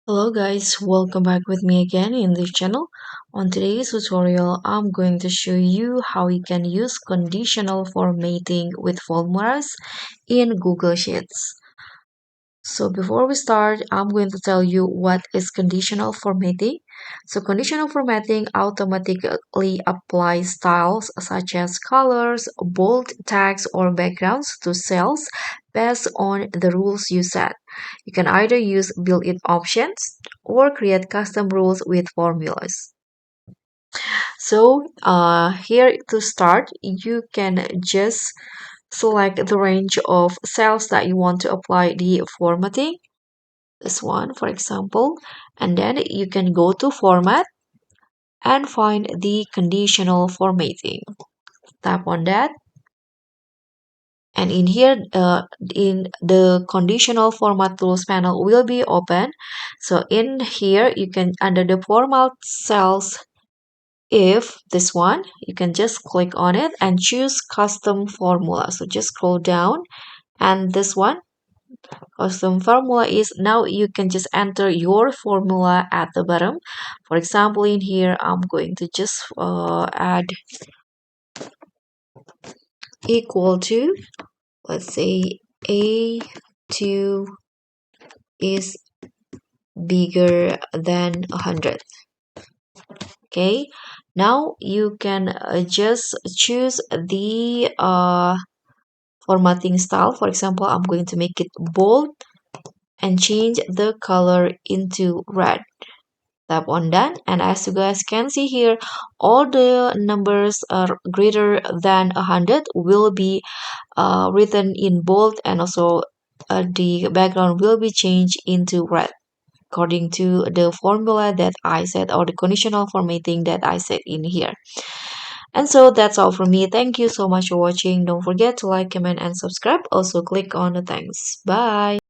Hello guys, welcome back with me again in this channel. On today's tutorial, I'm going to show you how you can use conditional formatting with formulas in Google Sheets. So before we start, I'm going to tell you what is conditional formatting. So conditional formatting automatically applies styles such as colors, bold text, or backgrounds to cells based on the rules you set. You can either use built-in options or create custom rules with formulas. So here to start, you can just select the range of cells that you want to apply the formatting. This one, for example, and then you can go to format and find the conditional formatting. Tap on that, and in here, in the conditional format tools panel will be open. So in here, you can under the format cells. If this one, you can just click on it and choose custom formula. So just scroll down, and this one, custom formula, is now you can just enter your formula at the bottom. For example, in here, I'm going to just add equal to, let's say A2 is bigger than 100. Okay, now you can just choose the formatting style. For example, I'm going to make it bold and change the color into red. Tap on that, and as you guys can see here, all the numbers are greater than 100 will be written in bold, and also the background will be changed into red according to the formula that I set, or the conditional formatting that I set in here. And so that's all from me. Thank you so much for watching. Don't forget to like, comment, and subscribe. Also click on the thanks. Bye.